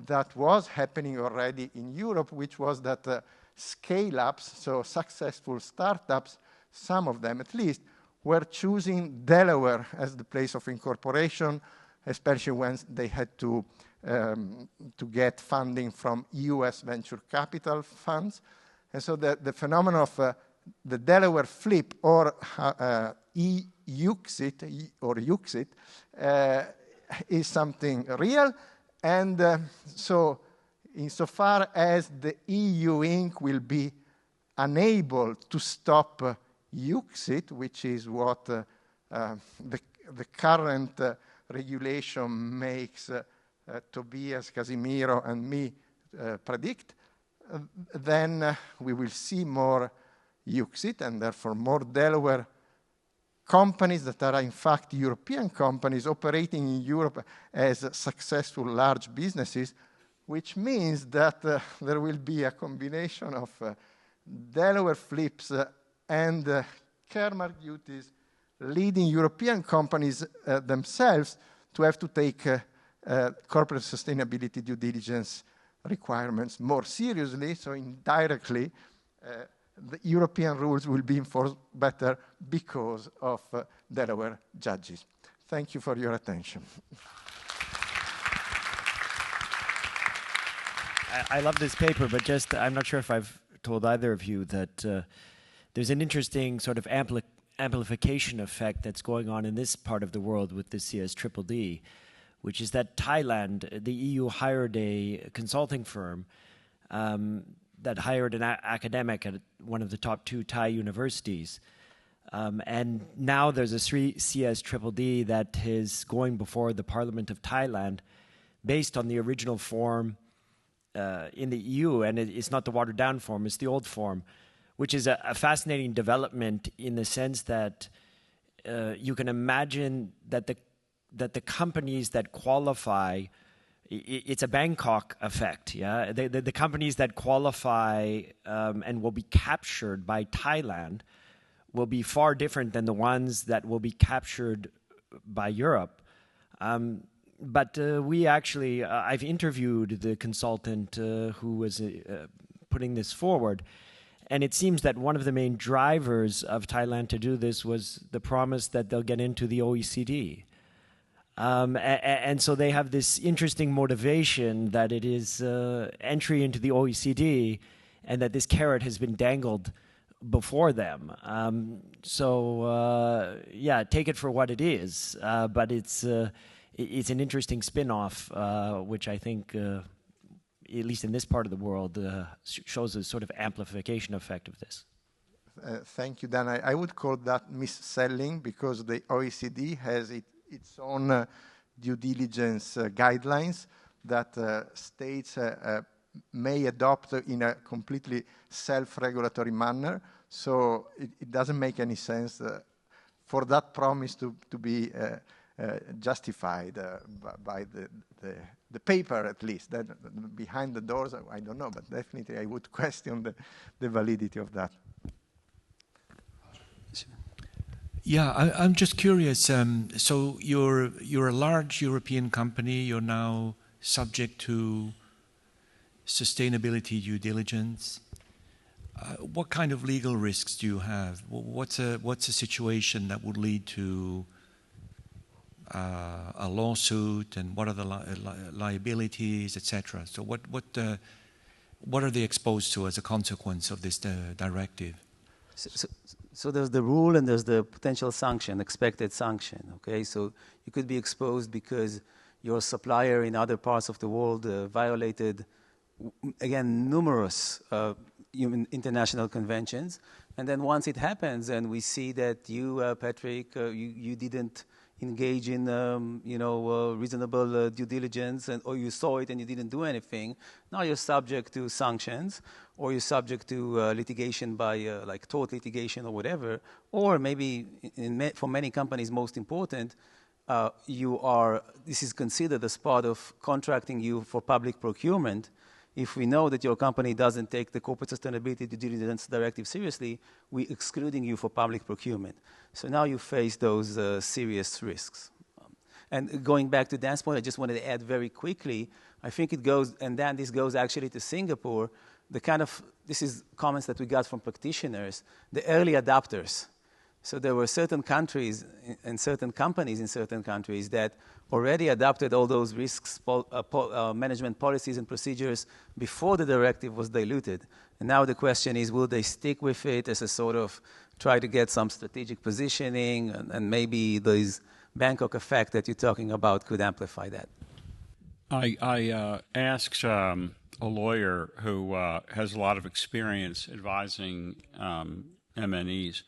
that was happening already in Europe, which was that scale-ups, so successful startups, some of them at least, were choosing Delaware as the place of incorporation, especially when they had to get funding from US venture capital funds. And so the phenomenon of the Delaware flip, or UXIT, is something real. And so insofar as the EU Inc. will be unable to stop UXIT, which is what the current regulation makes Tobias, Casimiro, and me predict, then we will see more UXIT, and therefore more Delaware companies that are in fact European companies operating in Europe as successful large businesses, which means that there will be a combination of Delaware flips and Kermark duties, leading European companies themselves to have to take corporate sustainability due diligence requirements more seriously. So indirectly, the European rules will be enforced better because of Delaware judges. Thank you for your attention. I love this paper, but just I'm not sure if I've told either of you that there's an interesting sort of amplification effect that's going on in this part of the world with the CSDDD, which is that Thailand, the EU hired a consulting firm that hired an academic at one of the top 2 Thai universities. And now there's a CSDDD that is going before the Parliament of Thailand based on the original form in the EU, and it's not the watered down form, it's the old form, which is a fascinating development in the sense that you can imagine that the companies that qualify, it's a Bangkok effect, yeah? The companies that qualify and will be captured by Thailand will be far different than the ones that will be captured by Europe. But we actually, I've interviewed the consultant who was putting this forward, and it seems that one of the main drivers of Thailand to do this was the promise that they'll get into the OECD. And so they have this interesting motivation that it is entry into the OECD, and that this carrot has been dangled before them. Yeah, take it for what it is, but it's an interesting spin-off, which I think, at least in this part of the world, shows a sort of amplification effect of this. Thank you, Dan. I would call that mis-selling, because the OECD has its own due diligence guidelines that states may adopt in a completely self-regulatory manner. So it doesn't make any sense for that promise to be justified by the paper, at least. That behind the doors, I don't know, but definitely I would question the validity of that. Yeah, I'm just curious. So you're a large European company. You're now subject to sustainability due diligence. What kind of legal risks do you have? What's a situation that would lead to a lawsuit, and what are the liabilities, etc.? So what are they exposed to as a consequence of this directive? So there's the rule and there's the potential sanction, expected sanction. Okay, so you could be exposed because your supplier in other parts of the world violated, again, numerous international conventions, and then once it happens, and we see that you, Patrick, you didn't engage in, reasonable due diligence, or you saw it and you didn't do anything. Now you're subject to sanctions, or you're subject to litigation by, like tort litigation or whatever, or maybe for many companies, most important, this is considered as part of contracting you for public procurement. If we know that your company doesn't take the corporate sustainability due diligence directive seriously, we're excluding you for public procurement. So now you face those serious risks. And going back to Dan's point, I just wanted to add very quickly, I think it goes, and then this goes actually to Singapore, this is comments that we got from practitioners, the early adopters. So there were certain countries and certain companies in certain countries that already adopted all those risks management policies and procedures before the directive was diluted. And now the question is, will they stick with it as a sort of try to get some strategic positioning, and maybe this Bangkok effect that you're talking about could amplify that? I asked a lawyer who has a lot of experience advising MNEs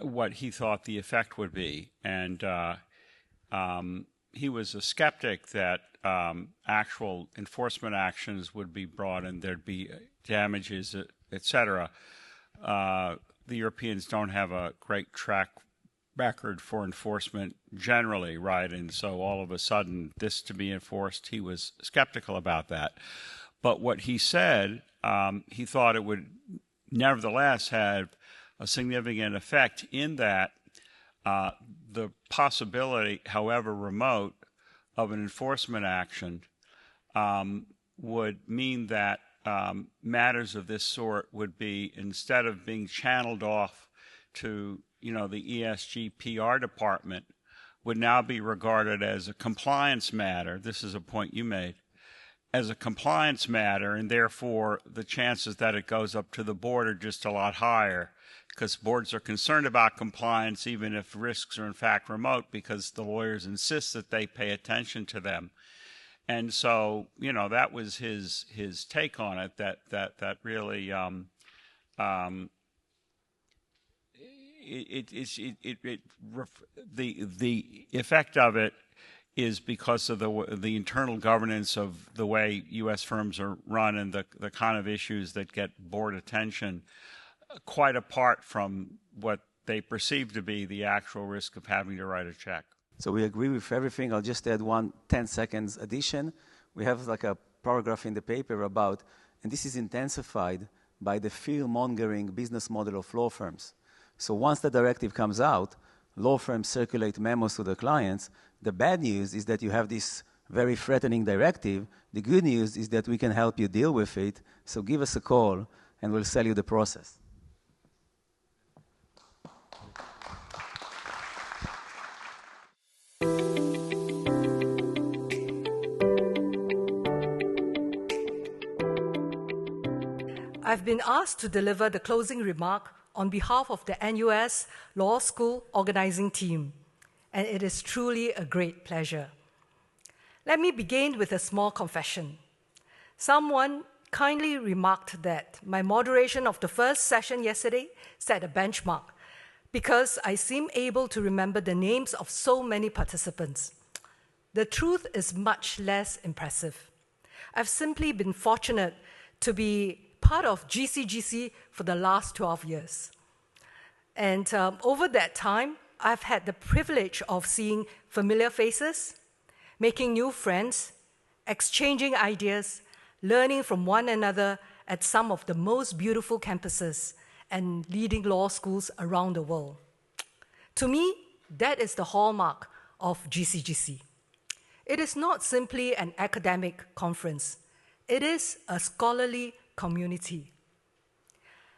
what he thought the effect would be. And he was a skeptic that actual enforcement actions would be brought and there'd be damages, et cetera. The Europeans don't have a great track record for enforcement generally, right? And so all of a sudden, this to be enforced, he was skeptical about that. But what he said, he thought it would nevertheless have a significant effect in that the possibility, however remote, of an enforcement action would mean that matters of this sort would be, instead of being channeled off to, the ESG PR department, would now be regarded as a compliance matter. This is a point you made. As a compliance matter, and therefore the chances that it goes up to the board are just a lot higher, because boards are concerned about compliance even if risks are in fact remote, because the lawyers insist that they pay attention to them. And so, that was his take on it, that really the effect of it is because of the internal governance of the way U.S. firms are run and the kind of issues that get board attention, quite apart from what they perceive to be the actual risk of having to write a check. So we agree with everything. I'll just add one 10 seconds addition. We have like a paragraph in the paper about, and this is intensified by the fear-mongering business model of law firms. So once the directive comes out, law firms circulate memos to their clients. The bad news is that you have this very threatening directive. The good news is that we can help you deal with it. So give us a call and we'll sell you the process. I've been asked to deliver the closing remark on behalf of the NUS Law School organizing team, and it is truly a great pleasure. Let me begin with a small confession. Someone kindly remarked that my moderation of the first session yesterday set a benchmark because I seem able to remember the names of so many participants. The truth is much less impressive. I've simply been fortunate to be part of GCGC for the last 12 years. And over that time, I've had the privilege of seeing familiar faces, making new friends, exchanging ideas, learning from one another at some of the most beautiful campuses, and leading law schools around the world. To me, that is the hallmark of GCGC. It is not simply an academic conference. It is a scholarly community.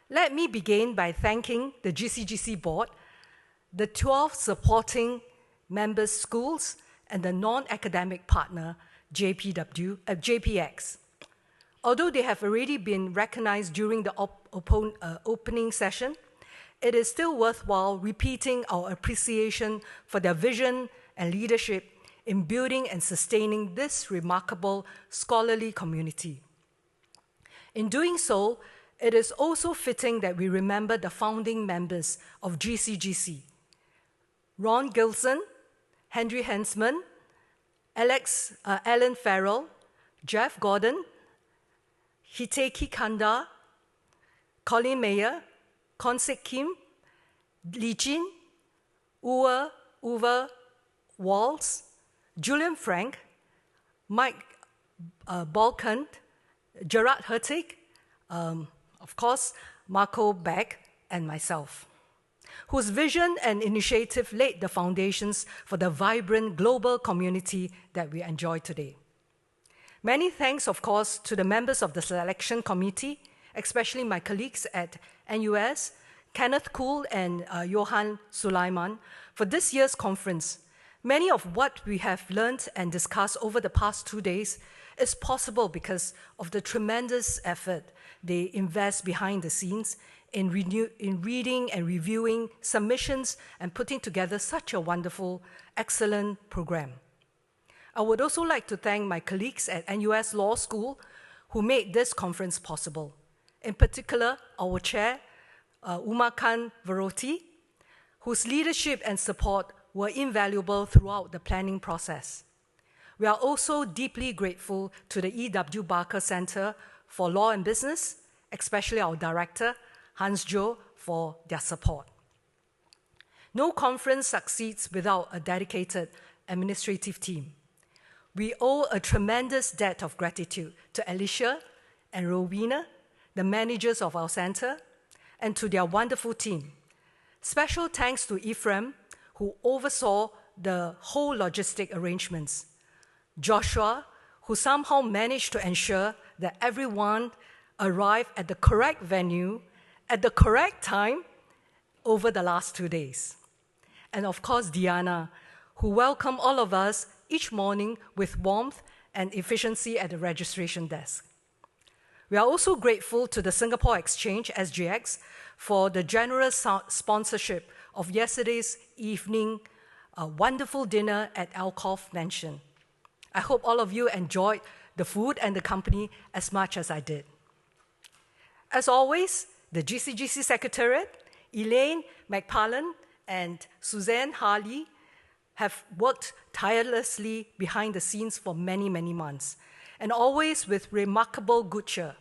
Let me begin by thanking the GCGC board, the 12 supporting member schools, and the non-academic partner, JPX. Although they have already been recognized during the opening session, it is still worthwhile repeating our appreciation for their vision and leadership in building and sustaining this remarkable scholarly community. In doing so, it is also fitting that we remember the founding members of GCGC: Ron Gilson, Henry Hensman, Alan Farrell, Jeff Gordon, Hiteki Kanda, Colin Mayer, Konsik Kim, Li Jin, Uwe Walls, Julian Frank, Mike Balkand, Gerard Hertig, of course, Marco Beck, and myself, whose vision and initiative laid the foundations for the vibrant global community that we enjoy today. Many thanks, of course, to the members of the selection committee, especially my colleagues at NUS, Kenneth Kuhl and Johan Sulaiman, for this year's conference. Many of what we have learned and discussed over the past 2 days is possible because of the tremendous effort they invest behind the scenes in reading and reviewing submissions and putting together such a wonderful, excellent program. I would also like to thank my colleagues at NUS Law School who made this conference possible. In particular, our chair, Umakan Varoti, whose leadership and support were invaluable throughout the planning process. We are also deeply grateful to the E.W. Barker Center for Law and Business, especially our director, Hans Jo, for their support. No conference succeeds without a dedicated administrative team. We owe a tremendous debt of gratitude to Alicia and Rowena, the managers of our center, and to their wonderful team. Special thanks to Ephraim, who oversaw the whole logistic arrangements. Joshua, who somehow managed to ensure that everyone arrived at the correct venue at the correct time over the last 2 days. And of course, Diana, who welcomed all of us each morning with warmth and efficiency at the registration desk. We are also grateful to the Singapore Exchange, SGX, for the generous sponsorship of yesterday's evening wonderful dinner at Alcove Mansion. I hope all of you enjoyed the food and the company as much as I did. As always, the GCGC Secretariat, Elaine McParlin and Suzanne Harley have worked tirelessly behind the scenes for many, many months, and always with remarkable good cheer.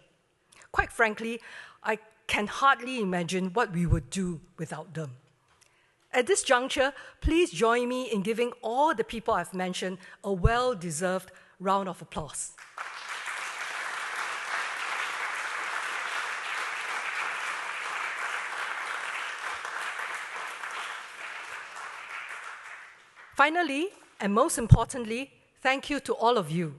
Quite frankly, I can hardly imagine what we would do without them. At this juncture, please join me in giving all the people I've mentioned a well-deserved round of applause. Finally, and most importantly, thank you to all of you,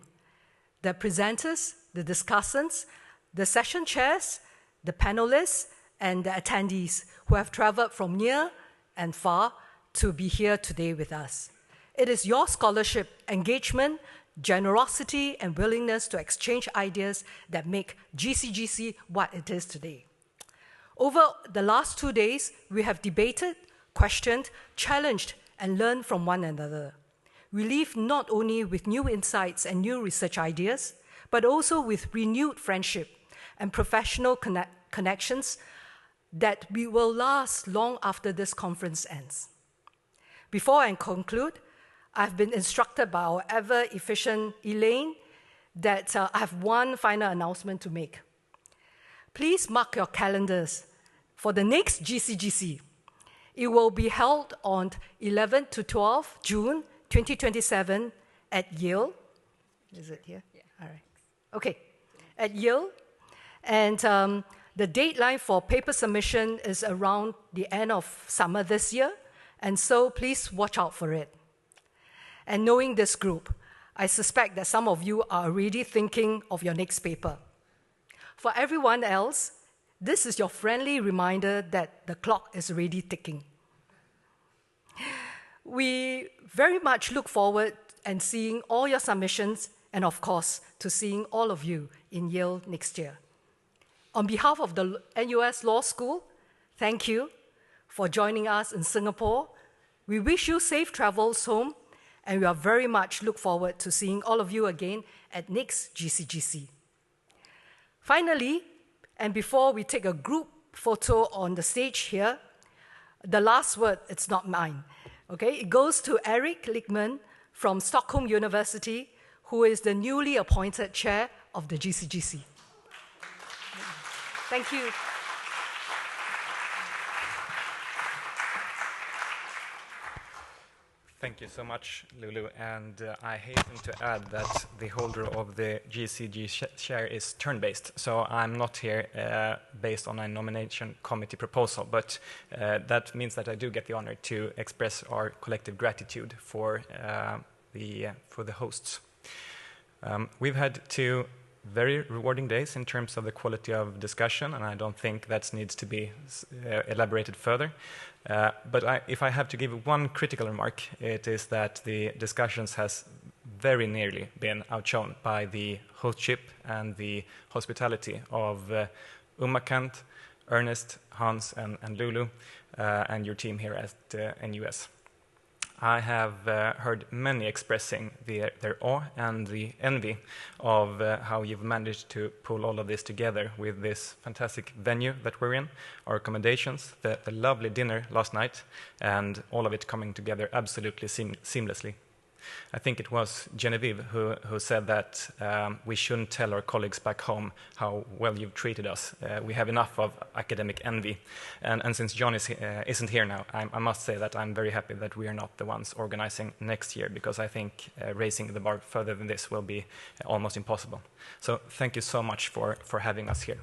the presenters, the discussants, the session chairs, the panelists, and the attendees who have traveled from near and far to be here today with us. It is your scholarship, engagement, generosity, and willingness to exchange ideas that make GCGC what it is today. Over the last 2 days, we have debated, questioned, challenged, and learned from one another. We leave not only with new insights and new research ideas, but also with renewed friendship and professional connections that we will last long after this conference ends. Before I conclude, I've been instructed by our ever-efficient Elaine that I have one final announcement to make. Please mark your calendars for the next GCGC. It will be held on 11 to 12 June 2027 at Yale. Is it here? Yeah. All right. Okay. At Yale. And The deadline for paper submission is around the end of summer this year, and so please watch out for it. And knowing this group, I suspect that some of you are already thinking of your next paper. For everyone else, this is your friendly reminder that the clock is already ticking. We very much look forward and seeing all your submissions, and of course, to seeing all of you in Yale next year. On behalf of the NUS Law School, thank you for joining us in Singapore. We wish you safe travels home, and we are very much look forward to seeing all of you again at next GCGC. Finally, and before we take a group photo on the stage here, the last word, it's not mine, okay? It goes to Erik Likman from Stockholm University, who is the newly appointed chair of the GCGC. Thank you. Thank you so much, Lulu. And I hasten to add that the holder of the GCG chair is turn-based. So I'm not here based on a nomination committee proposal, but that means that I do get the honor to express our collective gratitude for the hosts. We've had 2 very rewarding days in terms of the quality of discussion, and I don't think that needs to be elaborated further. But if I have to give one critical remark, it is that the discussions has very nearly been outshone by the hostship and the hospitality of Umakant, Ernest, Hans, and Lulu, and your team here at NUS. I have heard many expressing their awe and the envy of how you've managed to pull all of this together with this fantastic venue that we're in, our accommodations, the lovely dinner last night, and all of it coming together absolutely seamlessly. I think it was Genevieve who said that we shouldn't tell our colleagues back home how well you've treated us. We have enough of academic envy. And since John isn't here now, I must say that I'm very happy that we are not the ones organizing next year, because I think raising the bar further than this will be almost impossible. So thank you so much for having us here.